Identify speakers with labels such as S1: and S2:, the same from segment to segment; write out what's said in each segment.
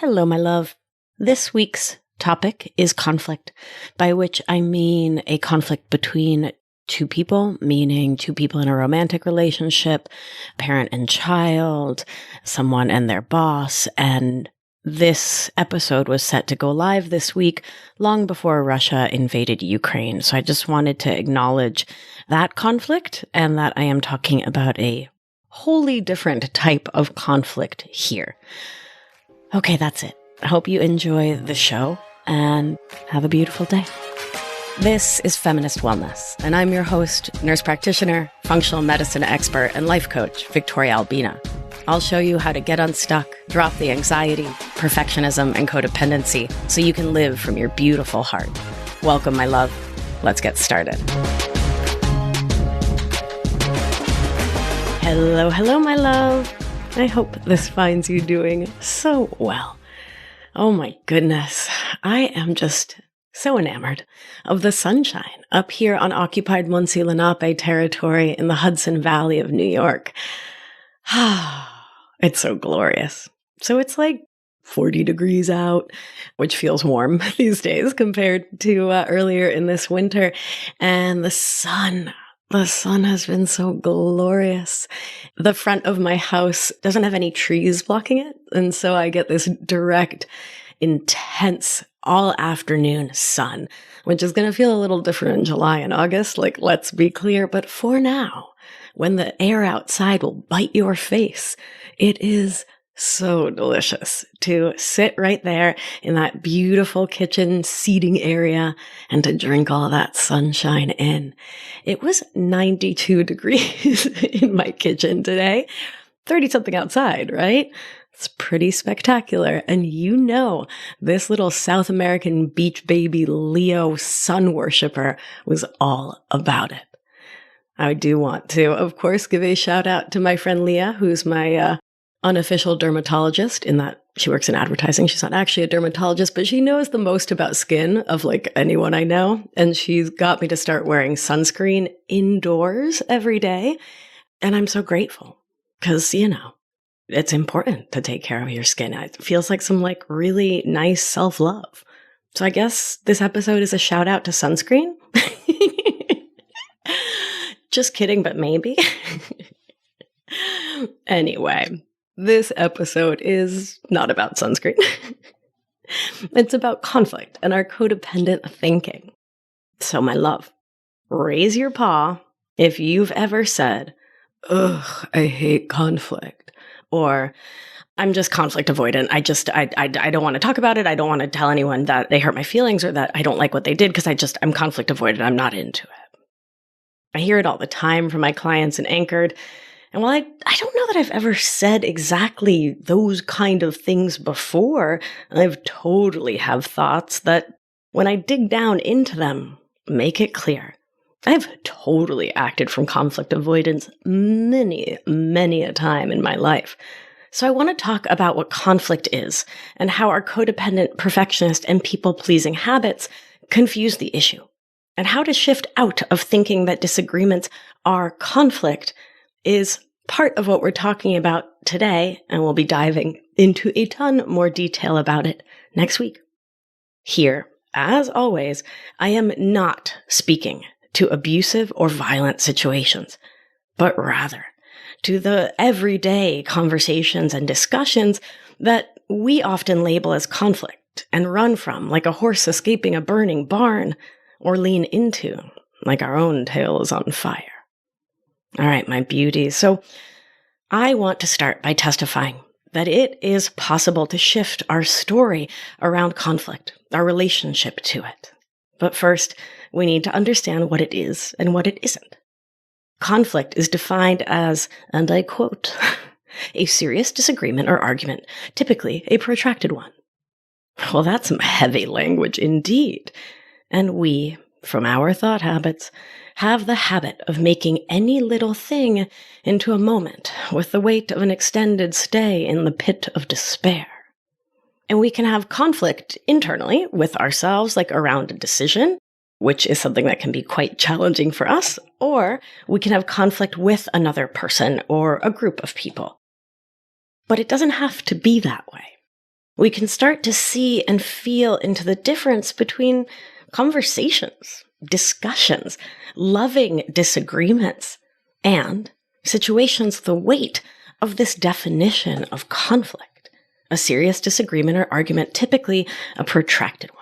S1: Hello, my love. This week's topic is conflict, by which I mean a conflict between two people, meaning two people in a romantic relationship, parent and child, someone and their boss. And this episode was set to go live this week, long before Russia invaded Ukraine. So I just wanted to acknowledge that conflict and that I am talking about a wholly different type of conflict here. Okay, that's it. I hope you enjoy the show and have a beautiful day. This is Feminist Wellness, and I'm your host, nurse practitioner, functional medicine expert, and life coach, Victoria Albina. I'll show you how to get unstuck, drop the anxiety, perfectionism, and codependency so you can live from your beautiful heart. Welcome, my love. Let's get started. Hello, hello, my love. I hope this finds you doing so well. Oh my goodness. I am just so enamored of the sunshine up here on occupied Muncie Lenape territory in the Hudson Valley of New York. It's so glorious. So it's like 40 degrees out, which feels warm these days compared to earlier in this winter. And the sun has been so glorious. The front of my house doesn't have any trees blocking it. And so I get this direct, intense, all afternoon sun, which is going to feel a little different in July and August. Like, let's be clear. But for now, when the air outside will bite your face, it is so delicious to sit right there in that beautiful kitchen seating area and to drink all that sunshine in. It was 92 degrees in my kitchen today, 30 something outside, right? It's pretty spectacular. And you know, this little South American beach baby Leo sun worshiper was all about it. I do want to, of course, give a shout out to my friend Leah, who's my unofficial dermatologist, in that she works in advertising. She's not actually a dermatologist, but she knows the most about skin of like anyone I know. And she's got me to start wearing sunscreen indoors every day. And I'm so grateful because, you know, it's important to take care of your skin. It feels like some like really nice self-love. So I guess this episode is a shout out to sunscreen. Just kidding, but maybe. Anyway, this episode is not about sunscreen. It's about conflict and our codependent thinking. So my love, raise your paw if you've ever said, "Ugh, I hate conflict," or "I'm just conflict avoidant. I don't want to talk about it. I don't want to tell anyone that they hurt my feelings or that I don't like what they did because I'm conflict avoidant. I'm not into it." I hear it all the time from my clients in Anchored. And while I don't know that I've ever said exactly those kind of things before, I've totally have thoughts that, when I dig down into them, make it clear. I've totally acted from conflict avoidance many, many a time in my life. So I want to talk about what conflict is and how our codependent, perfectionist, and people-pleasing habits confuse the issue, and how to shift out of thinking that disagreements are conflict is part of what we're talking about today, and we'll be diving into a ton more detail about it next week. Here, as always, I am not speaking to abusive or violent situations, but rather to the everyday conversations and discussions that we often label as conflict and run from like a horse escaping a burning barn, or lean into like our own tail is on fire. All right, my beauties. So I want to start by testifying that it is possible to shift our story around conflict, our relationship to it. But first, we need to understand what it is and what it isn't. Conflict is defined as, and I quote, "a serious disagreement or argument, typically a protracted one." Well, that's some heavy language indeed. And we, from our thought habits, have the habit of making any little thing into a moment with the weight of an extended stay in the pit of despair. And we can have conflict internally with ourselves, like around a decision, which is something that can be quite challenging for us, or we can have conflict with another person or a group of people. But it doesn't have to be that way. we can start to see and feel into the difference between conversations, discussions, loving disagreements, and situations with the weight of this definition of conflict, a serious disagreement or argument, typically a protracted one.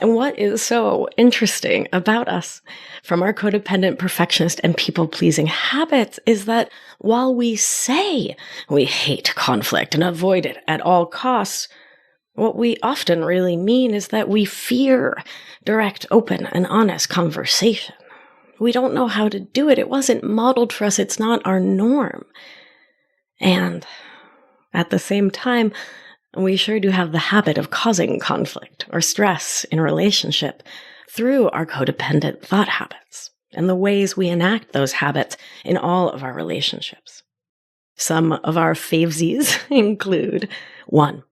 S1: And what is so interesting about us from our codependent, perfectionist, and people-pleasing habits is that while we say we hate conflict and avoid it at all costs, what we often really mean is that we fear direct, open, and honest conversation. We don't know how to do it. It wasn't modeled for us. It's not our norm. And at the same time, we sure do have the habit of causing conflict or stress in a relationship through our codependent thought habits and the ways we enact those habits in all of our relationships. Some of our favesies include 1.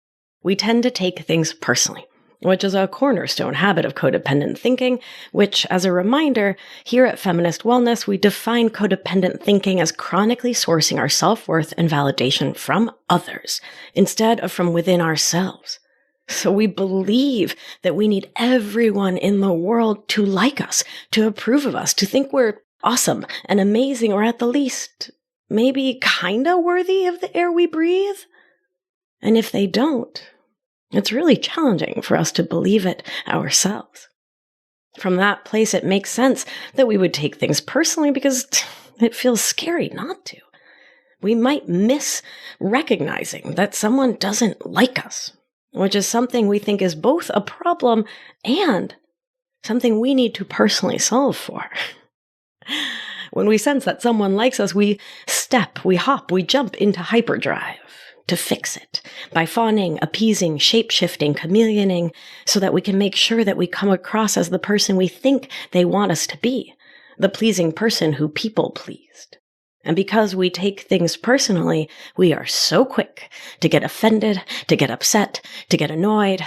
S1: We tend to take things personally, which is a cornerstone habit of codependent thinking, which, as a reminder, here at Feminist Wellness, we define codependent thinking as chronically sourcing our self-worth and validation from others instead of from within ourselves. So we believe that we need everyone in the world to like us, to approve of us, to think we're awesome and amazing, or at the least, maybe kinda worthy of the air we breathe. And if they don't, it's really challenging for us to believe it ourselves. From that place, it makes sense that we would take things personally because it feels scary not to. We might miss recognizing that someone doesn't like us, which is something we think is both a problem and something we need to personally solve for. When we sense that someone likes us, we step, we hop, we jump into hyperdrive to fix it by fawning, appeasing, shape-shifting, chameleoning, so that we can make sure that we come across as the person we think they want us to be, the pleasing person who people pleased. And because we take things personally, we are so quick to get offended, to get upset, to get annoyed,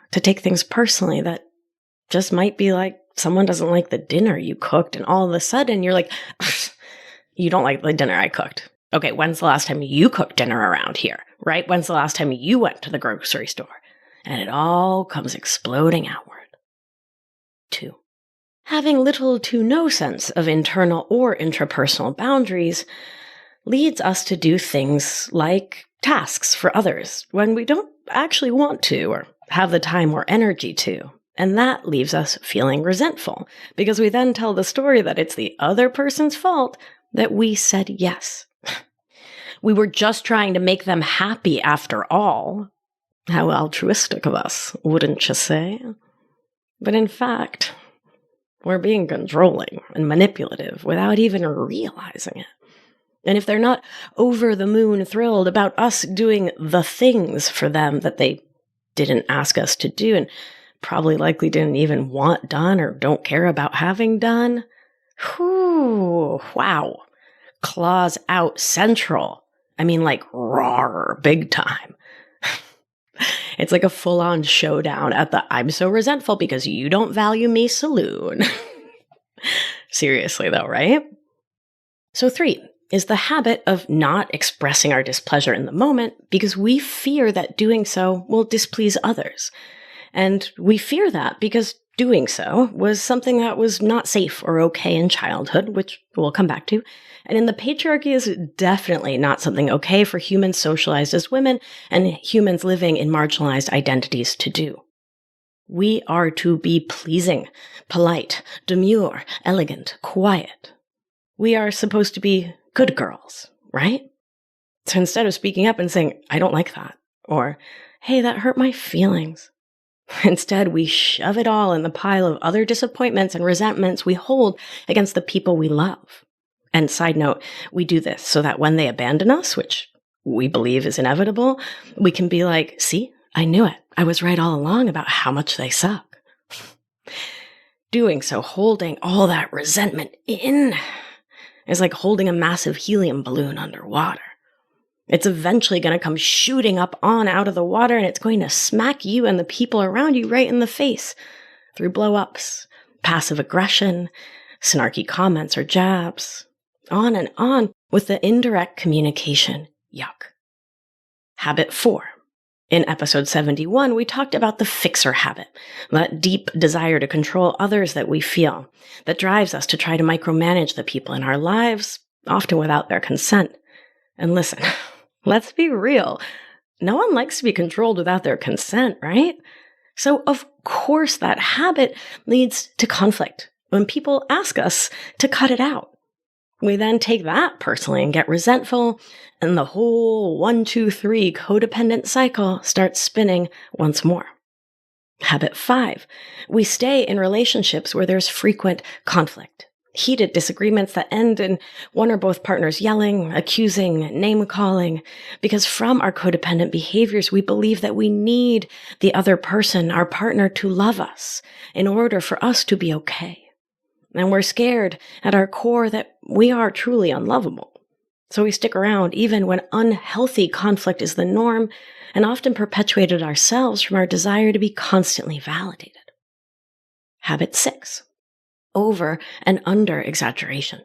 S1: to take things personally that just might be like someone doesn't like the dinner you cooked, and all of a sudden you're like, you don't like the dinner I cooked. Okay, when's the last time you cooked dinner around here, right? When's the last time you went to the grocery store? And it all comes exploding outward. 2. Having little to no sense of internal or intrapersonal boundaries leads us to do things like tasks for others when we don't actually want to or have the time or energy to. And that leaves us feeling resentful because we then tell the story that it's the other person's fault that we said yes. We were just trying to make them happy after all. How altruistic of us, wouldn't you say? But in fact, we're being controlling and manipulative without even realizing it. And if they're not over the moon thrilled about us doing the things for them that they didn't ask us to do and probably likely didn't even want done or don't care about having done, whew, wow. Claws out central. I mean, like, rawr, big time. It's like a full-on showdown at the I'm so resentful because you don't value me saloon. Seriously, though, right? So 3 is the habit of not expressing our displeasure in the moment because we fear that doing so will displease others. And we fear that because doing so was something that was not safe or okay in childhood, which we'll come back to. And in the patriarchy is definitely not something okay for humans socialized as women and humans living in marginalized identities to do. We are to be pleasing, polite, demure, elegant, quiet. We are supposed to be good girls, right? So instead of speaking up and saying, I don't like that, or, hey, that hurt my feelings, instead we shove it all in the pile of other disappointments and resentments we hold against the people we love. And side note, we do this so that when they abandon us, which we believe is inevitable, we can be like, see, I knew it. I was right all along about how much they suck. Doing so, holding all that resentment in, is like holding a massive helium balloon underwater. It's eventually going to come shooting up on out of the water, and it's going to smack you and the people around you right in the face through blow-ups, passive aggression, snarky comments or jabs, on and on with the indirect communication yuck. Habit 4 In episode 71, we talked about the fixer habit, that deep desire to control others that we feel, that drives us to try to micromanage the people in our lives, often without their consent. And listen, let's be real. No one likes to be controlled without their consent, right? So of course that habit leads to conflict when people ask us to cut it out. We then take that personally and get resentful, and the whole 1, 2, 3 codependent cycle starts spinning once more. Habit 5, we stay in relationships where there's frequent conflict, heated disagreements that end in one or both partners yelling, accusing, name-calling, because from our codependent behaviors, we believe that we need the other person, our partner, to love us in order for us to be okay. And we're scared at our core that we are truly unlovable. So we stick around even when unhealthy conflict is the norm and often perpetuated ourselves from our desire to be constantly validated. Habit 6, over and under exaggeration.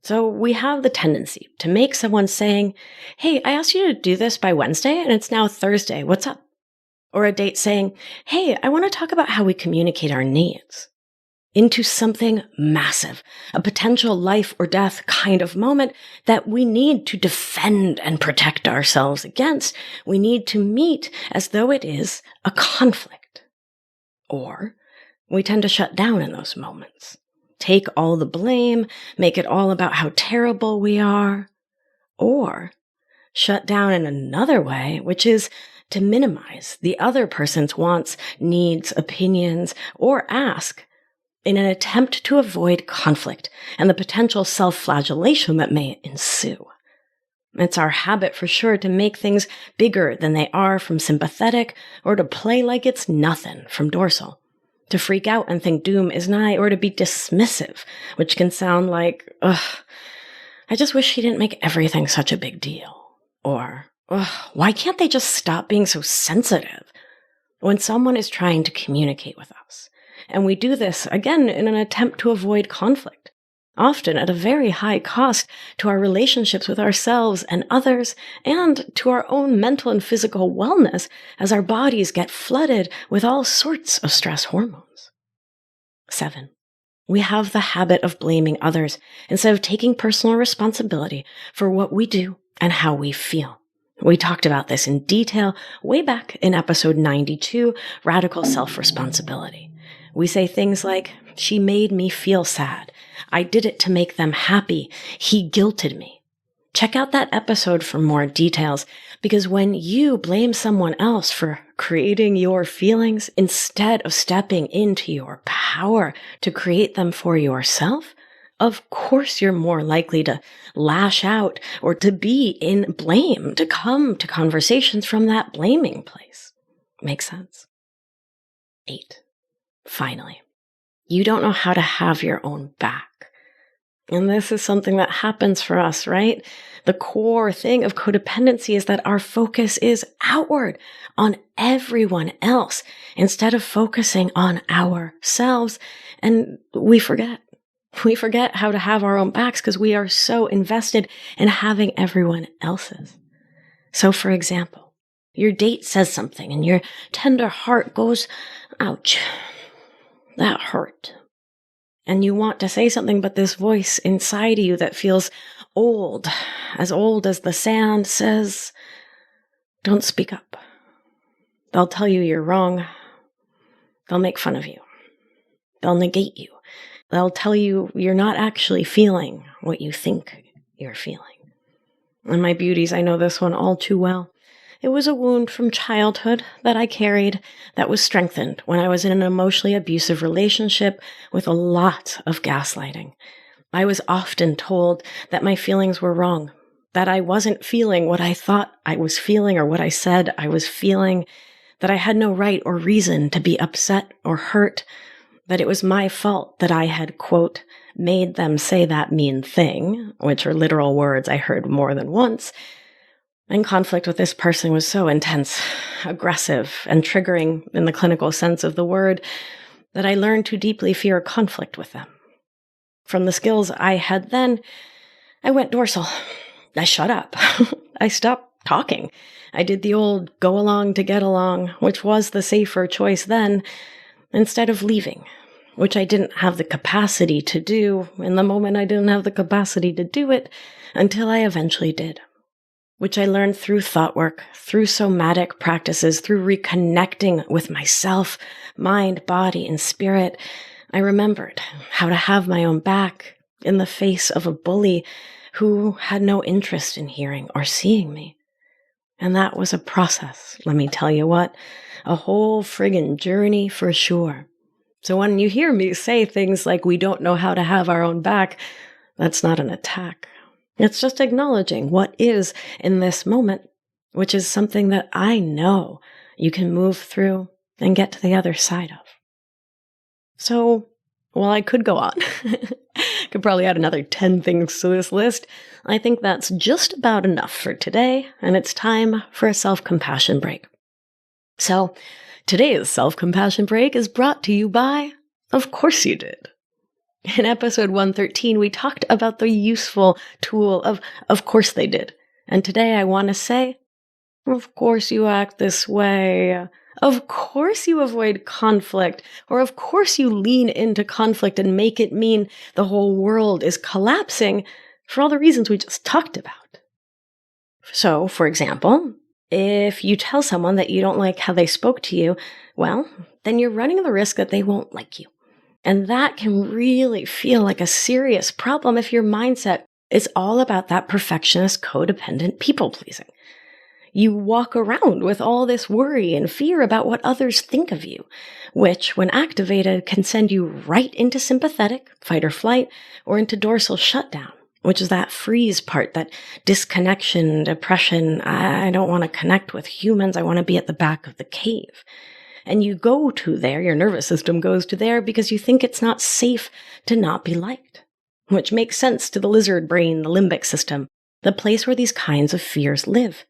S1: So we have the tendency to make someone saying, "Hey, I asked you to do this by Wednesday and it's now Thursday. What's up?" Or a date saying, "Hey, I want to talk about how we communicate our needs," into something massive, a potential life or death kind of moment that we need to defend and protect ourselves against. We need to meet as though it is a conflict. Or we tend to shut down in those moments, take all the blame, make it all about how terrible we are, or shut down in another way, which is to minimize the other person's wants, needs, opinions, or ask in an attempt to avoid conflict and the potential self-flagellation that may ensue. It's our habit for sure to make things bigger than they are from sympathetic, or to play like it's nothing from dorsal, to freak out and think doom is nigh, or to be dismissive, which can sound like, "Ugh, I just wish he didn't make everything such a big deal," or, "Ugh, why can't they just stop being so sensitive?" when someone is trying to communicate with us. And we do this, again, in an attempt to avoid conflict, often at a very high cost to our relationships with ourselves and others, and to our own mental and physical wellness as our bodies get flooded with all sorts of stress hormones. 7, we have the habit of blaming others instead of taking personal responsibility for what we do and how we feel. We talked about this in detail way back in episode 92, Radical Self-Responsibility. We say things like, "She made me feel sad. I did it to make them happy. He guilted me." Check out that episode for more details, because when you blame someone else for creating your feelings instead of stepping into your power to create them for yourself, of course you're more likely to lash out or to be in blame, to come to conversations from that blaming place. Makes sense? 8. Finally, you don't know how to have your own back. And this is something that happens for us, right? The core thing of codependency is that our focus is outward on everyone else instead of focusing on ourselves. And we forget. We forget how to have our own backs because we are so invested in having everyone else's. So for example, your date says something and your tender heart goes, "Ouch. That hurt." And you want to say something, but this voice inside you that feels old as the sand says, "Don't speak up. They'll tell you you're wrong. They'll make fun of you. They'll negate you. They'll tell you you're not actually feeling what you think you're feeling." And my beauties, I know this one all too well. It was a wound from childhood that I carried that was strengthened when I was in an emotionally abusive relationship with a lot of gaslighting. I was often told that my feelings were wrong, that I wasn't feeling what I thought I was feeling or what I said I was feeling, that I had no right or reason to be upset or hurt, that it was my fault that I had, quote, "made them say that mean thing," which are literal words I heard more than once. And conflict with this person was so intense, aggressive, and triggering in the clinical sense of the word that I learned to deeply fear conflict with them. From the skills I had then, I went dorsal. I shut up. I stopped talking. I did the old go along to get along, which was the safer choice then, instead of leaving, which I didn't have the capacity to do. In the moment, I didn't have the capacity to do it until I eventually did, which I learned through thought work, through somatic practices, through reconnecting with myself, mind, body, and spirit. I remembered how to have my own back in the face of a bully who had no interest in hearing or seeing me. And that was a process, let me tell you what, a whole friggin' journey for sure. So when you hear me say things like we don't know how to have our own back, that's not an attack. It's just acknowledging what is in this moment, which is something that I know you can move through and get to the other side of. So, while I could go on, could probably add another 10 things to this list, I think that's just about enough for today, and it's time for a self-compassion break. So, today's self-compassion break is brought to you by Of Course You Did. In episode 113, we talked about the useful tool of course they did. And today I want to say, of course you act this way. Of course you avoid conflict. Or of course you lean into conflict and make it mean the whole world is collapsing for all the reasons we just talked about. So, for example, if you tell someone that you don't like how they spoke to you, well, then you're running the risk that they won't like you. And that can really feel like a serious problem if your mindset is all about that perfectionist, codependent people-pleasing. You walk around with all this worry and fear about what others think of you, which, when activated, can send you right into sympathetic, fight or flight, or into dorsal shutdown, which is that freeze part, that disconnection, depression. I don't want to connect with humans. I want to be at the back of the cave. And you go to there, your nervous system goes to there because you think it's not safe to not be liked, which makes sense to the lizard brain, the limbic system, the place where these kinds of fears live.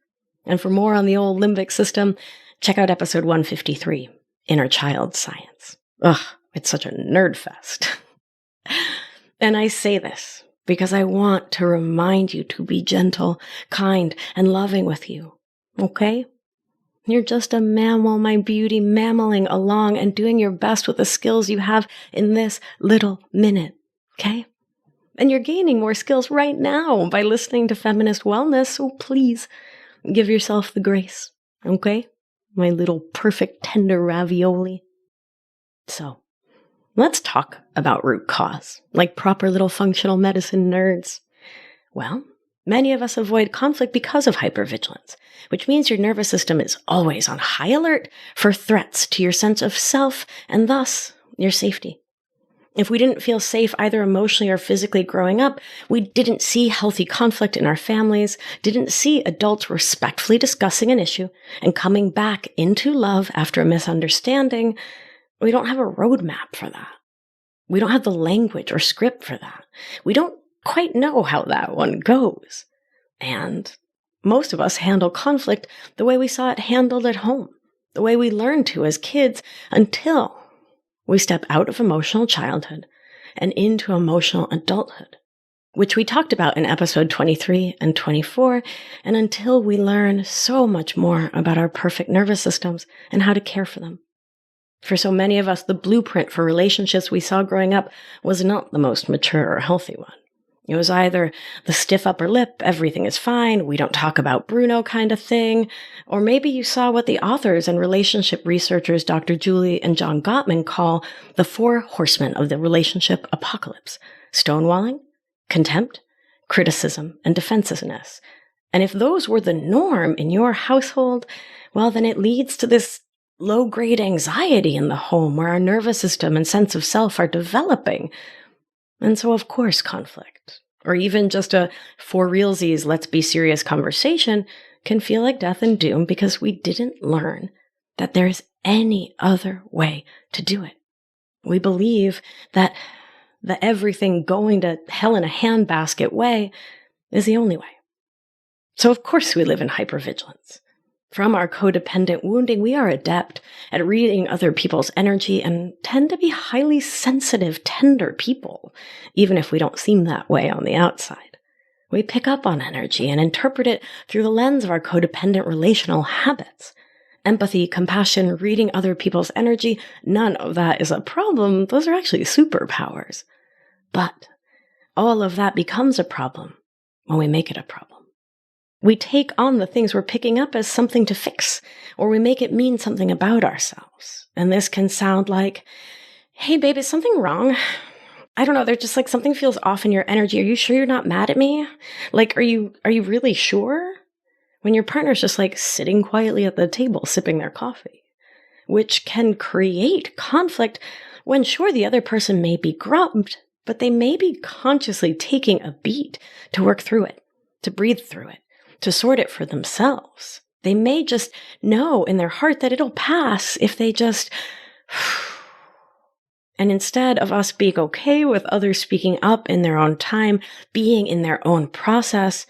S1: And for more on the old limbic system, check out episode 153, Inner Child Science. Ugh, it's such a nerd fest. And I say this because I want to remind you to be gentle, kind, and loving with you, okay? You're just a mammal, my beauty, mammaling along and doing your best with the skills you have in this little minute, okay? And you're gaining more skills right now by listening to Feminist Wellness, so please give yourself the grace, okay? My little perfect tender ravioli. So, let's talk about root cause, like proper little functional medicine nerds. Well, many of us avoid conflict because of hypervigilance, which means your nervous system is always on high alert for threats to your sense of self and thus your safety. If we didn't feel safe either emotionally or physically growing up, we didn't see healthy conflict in our families, didn't see adults respectfully discussing an issue and coming back into love after a misunderstanding, we don't have a roadmap for that. We don't have the language or script for that. We don't quite know how that one goes. And most of us handle conflict the way we saw it handled at home, the way we learned to as kids, until we step out of emotional childhood and into emotional adulthood, which we talked about in episode 23 and 24, and until we learn so much more about our perfect nervous systems and how to care for them. For so many of us, the blueprint for relationships we saw growing up was not the most mature or healthy one. It was either the stiff upper lip, everything is fine, we don't talk about Bruno kind of thing, or maybe you saw what the authors and relationship researchers Dr. Julie and John Gottman call the 4 horsemen of the relationship apocalypse: stonewalling, contempt, criticism, and defensiveness. And if those were the norm in your household, well, then it leads to this low-grade anxiety in the home where our nervous system and sense of self are developing. And so, of course, conflict, or even just a for realsies, let's be serious conversation, can feel like death and doom because we didn't learn that there is any other way to do it. We believe that the everything going to hell in a handbasket way is the only way. So, of course, we live in hypervigilance. From our codependent wounding, we are adept at reading other people's energy and tend to be highly sensitive, tender people, even if we don't seem that way on the outside. We pick up on energy and interpret it through the lens of our codependent relational habits. Empathy, compassion, reading other people's energy, none of that is a problem. Those are actually superpowers. But all of that becomes a problem when we make it a problem. We take on the things we're picking up as something to fix, or we make it mean something about ourselves. And this can sound like, hey, babe, is something wrong? I don't know, there's just like something feels off in your energy. Are you sure you're not mad at me? Like, are you really sure? When your partner's just like sitting quietly at the table, sipping their coffee, which can create conflict when sure, the other person may be grumped, but they may be consciously taking a beat to work through it, to breathe through it, to sort it for themselves. They may just know in their heart that it'll pass if they just... And instead of us being okay with others speaking up in their own time, being in their own process,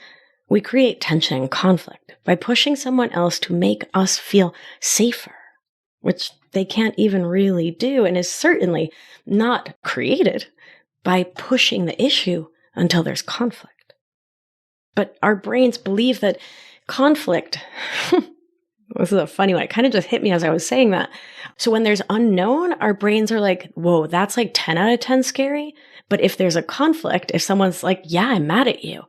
S1: we create tension and conflict by pushing someone else to make us feel safer, which they can't even really do and is certainly not created by pushing the issue until there's conflict. But our brains believe that conflict... This is a funny one. It kind of just hit me as I was saying that. So when there's unknown, our brains are like, whoa, that's like 10 out of 10 scary. But if there's a conflict, if someone's like, yeah, I'm mad at you,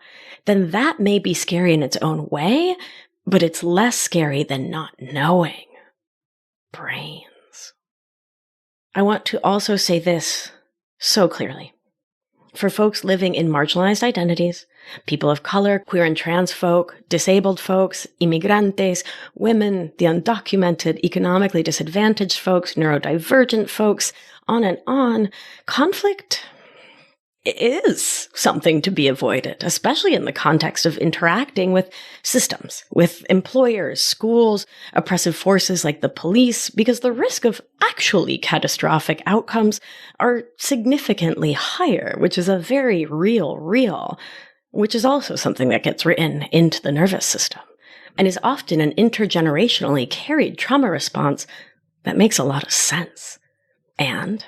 S1: then that may be scary in its own way, but it's less scary than not knowing. Brains. I want to also say this so clearly. For folks living in marginalized identities, people of color, queer and trans folk, disabled folks, inmigrantes, women, the undocumented, economically disadvantaged folks, neurodivergent folks, on and on, conflict is something to be avoided, especially in the context of interacting with systems, with employers, schools, oppressive forces like the police, because the risk of actually catastrophic outcomes are significantly higher, which is a very real, which is also something that gets written into the nervous system and is often an intergenerationally carried trauma response that makes a lot of sense and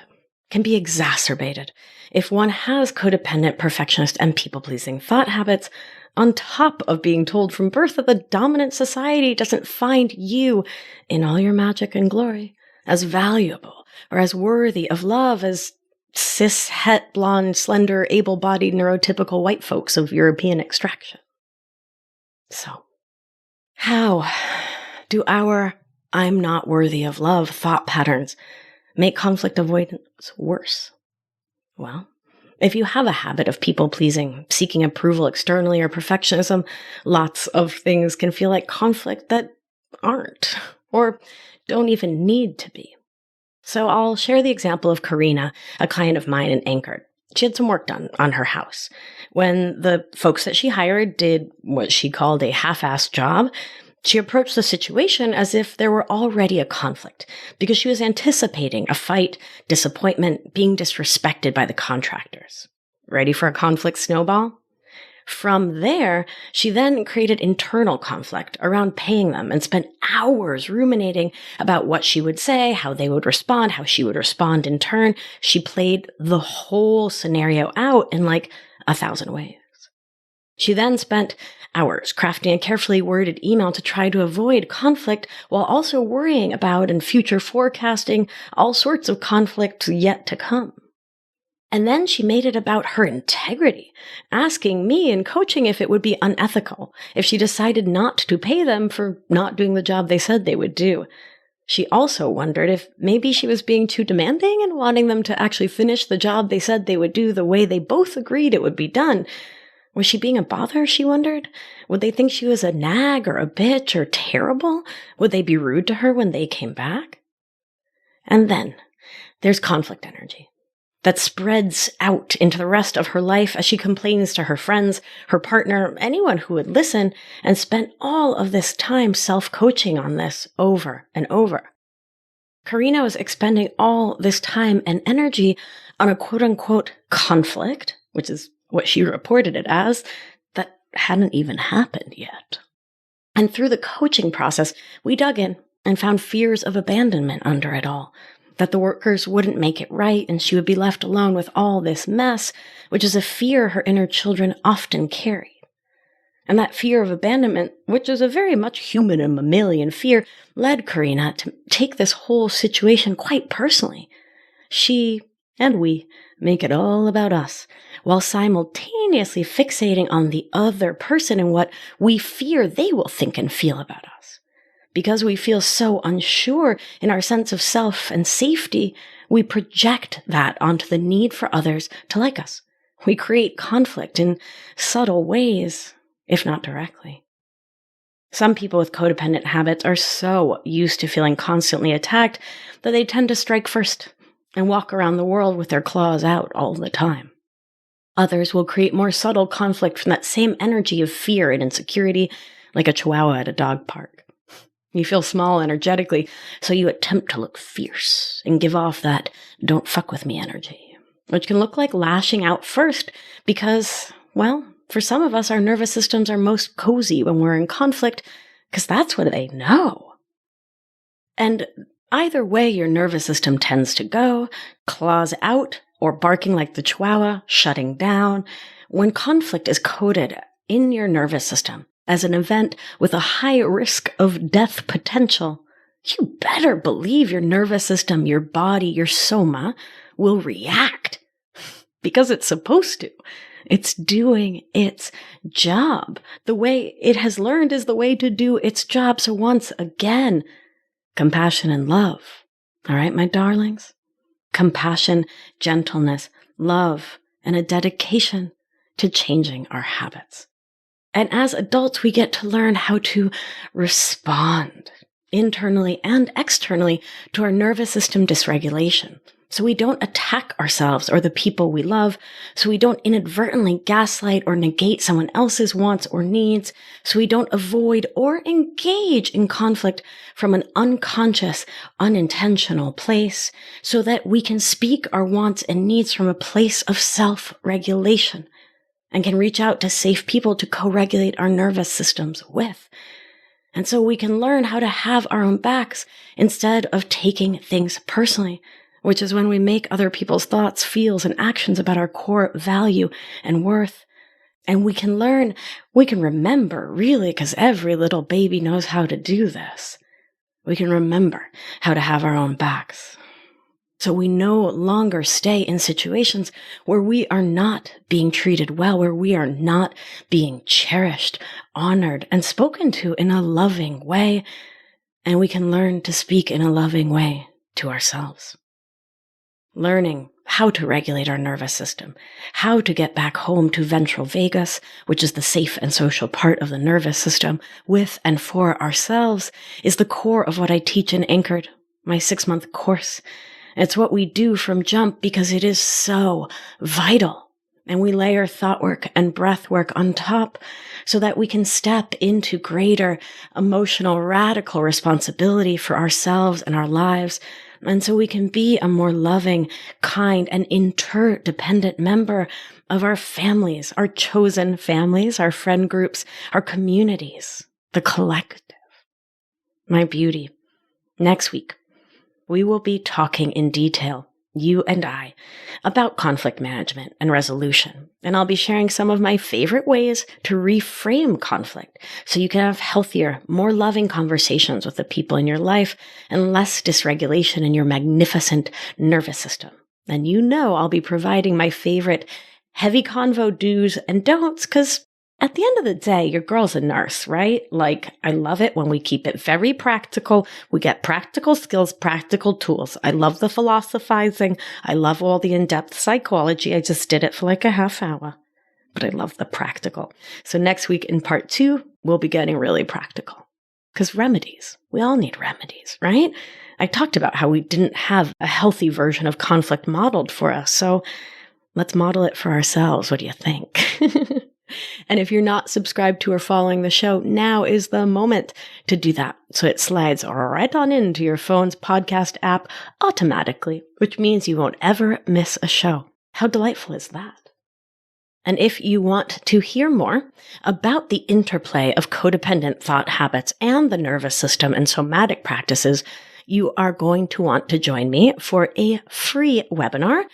S1: can be exacerbated if one has codependent, perfectionist, and people-pleasing thought habits, on top of being told from birth that the dominant society doesn't find you, in all your magic and glory, as valuable or as worthy of love as cis, het, blonde, slender, able-bodied, neurotypical white folks of European extraction. So, how do our I'm not worthy of love thought patterns make conflict avoidance worse? Well, if you have a habit of people-pleasing, seeking approval externally, or perfectionism, lots of things can feel like conflict that aren't, or don't even need to be. So I'll share the example of Karina, a client of mine in Anchorage. She had some work done on her house. When the folks that she hired did what she called a half-assed job, she approached the situation as if there were already a conflict because she was anticipating a fight, disappointment, being disrespected by the contractors. Ready for a conflict snowball? From there, she then created internal conflict around paying them and spent hours ruminating about what she would say, how they would respond, how she would respond in turn. She played the whole scenario out in like 1,000 ways. She then spent hours crafting a carefully worded email to try to avoid conflict while also worrying about and future forecasting all sorts of conflicts yet to come. And then she made it about her integrity, asking me in coaching if it would be unethical if she decided not to pay them for not doing the job they said they would do. She also wondered if maybe she was being too demanding and wanting them to actually finish the job they said they would do the way they both agreed it would be done. Was she being a bother, she wondered? Would they think she was a nag or a bitch or terrible? Would they be rude to her when they came back? And then there's conflict energy that spreads out into the rest of her life as she complains to her friends, her partner, anyone who would listen, and spent all of this time self-coaching on this over and over. Karina was expending all this time and energy on a quote-unquote conflict, which is what she reported it as, that hadn't even happened yet. And through the coaching process, we dug in and found fears of abandonment under it all, that the workers wouldn't make it right and she would be left alone with all this mess, which is a fear her inner children often carried. And that fear of abandonment, which is a very much human and mammalian fear, led Karina to take this whole situation quite personally. She and we make it all about us, while simultaneously fixating on the other person and what we fear they will think and feel about us. Because we feel so unsure in our sense of self and safety, we project that onto the need for others to like us. We create conflict in subtle ways, if not directly. Some people with codependent habits are so used to feeling constantly attacked that they tend to strike first and walk around the world with their claws out all the time. Others will create more subtle conflict from that same energy of fear and insecurity, like a chihuahua at a dog park. You feel small energetically, so you attempt to look fierce and give off that "don't fuck with me" energy, which can look like lashing out first because, well, for some of us, our nervous systems are most cozy when we're in conflict because that's what they know. And either way your nervous system tends to go, claws out or barking like the chihuahua, shutting down, when conflict is coded in your nervous system as an event with a high risk of death potential, you better believe your nervous system, your body, your soma will react because it's supposed to. It's doing its job. The way it has learned is the way to do its job. So once again, compassion and love. All right, my darlings? Compassion, gentleness, love, and a dedication to changing our habits. And as adults, we get to learn how to respond internally and externally to our nervous system dysregulation. So we don't attack ourselves or the people we love, so we don't inadvertently gaslight or negate someone else's wants or needs, so we don't avoid or engage in conflict from an unconscious, unintentional place, so that we can speak our wants and needs from a place of self-regulation and can reach out to safe people to co-regulate our nervous systems with. And so we can learn how to have our own backs instead of taking things personally, which is when we make other people's thoughts, feels, and actions about our core value and worth. And we can remember, really, because every little baby knows how to do this. We can remember how to have our own backs. So we no longer stay in situations where we are not being treated well, where we are not being cherished, honored, and spoken to in a loving way. And we can learn to speak in a loving way to ourselves. Learning how to regulate our nervous system, how to get back home to ventral vagus, which is the safe and social part of the nervous system, with and for ourselves, is the core of what I teach in Anchored, my 6-month course. It's what we do from jump because it is so vital. And we layer thought work and breath work on top so that we can step into greater emotional, radical responsibility for ourselves and our lives. And so we can be a more loving, kind, and interdependent member of our families, our chosen families, our friend groups, our communities, the collective. My beauty. Next week, we will be talking in detail, you and I, about conflict management and resolution. And I'll be sharing some of my favorite ways to reframe conflict so you can have healthier, more loving conversations with the people in your life and less dysregulation in your magnificent nervous system. And you know I'll be providing my favorite heavy convo do's and don'ts because at the end of the day, your girl's a nurse, right? Like, I love it when we keep it very practical. We get practical skills, practical tools. I love the philosophizing. I love all the in-depth psychology. I just did it for like a half hour, but I love the practical. So next week in part 2, we'll be getting really practical because remedies, we all need remedies, right? I talked about how we didn't have a healthy version of conflict modeled for us. So let's model it for ourselves. What do you think? And if you're not subscribed to or following the show, now is the moment to do that. So it slides right on into your phone's podcast app automatically, which means you won't ever miss a show. How delightful is that? And if you want to hear more about the interplay of codependent thought habits and the nervous system and somatic practices, you are going to want to join me for a free webinar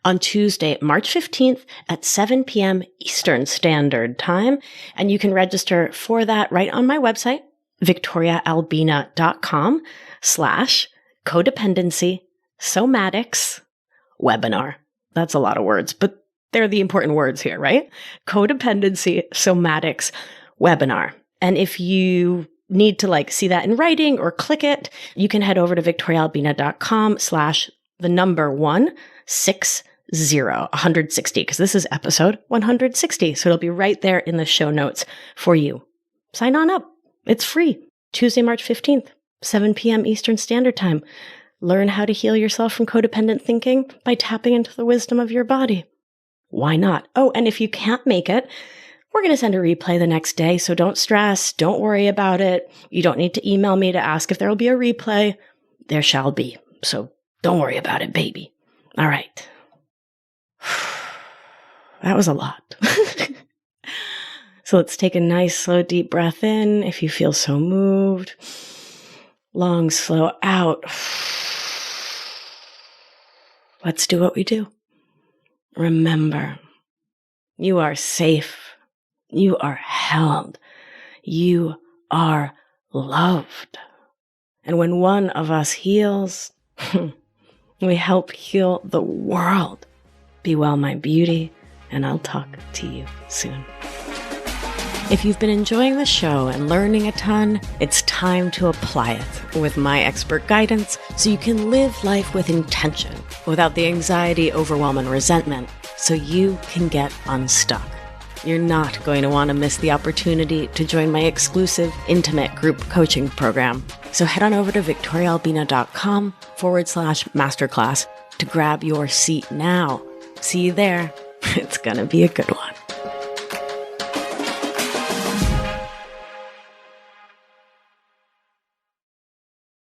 S1: on Tuesday, March 15th at 7 p.m. Eastern Standard Time. And you can register for that right on my website, victoriaalbina.com/codependency somatics webinar. That's a lot of words, but they're the important words here, right? Codependency somatics webinar. And if you need to see that in writing or click it, you can head over to victoriaalbina.com/160, because this is episode 160. So it'll be right there in the show notes for you. Sign on up. It's free. Tuesday, March 15th, 7 p.m. Eastern Standard Time. Learn how to heal yourself from codependent thinking by tapping into the wisdom of your body. Why not? Oh, and if you can't make it, we're going to send a replay the next day, so don't stress. Don't worry about it. You don't need to email me to ask if there will be a replay. There shall be. So don't worry about it, baby. All right. That was a lot. So let's take a nice, slow, deep breath in if you feel so moved. Long, slow out. Let's do what we do. Remember, you are safe. You are held. You are loved. And when one of us heals, we help heal the world. Be well, my beauty, and I'll talk to you soon. If you've been enjoying the show and learning a ton, it's time to apply it with my expert guidance so you can live life with intention without the anxiety, overwhelm, and resentment, so you can get unstuck. You're not going to want to miss the opportunity to join my exclusive intimate group coaching program. So head on over to victoriaalbina.com/masterclass to grab your seat now. See you there. It's going to be a good one.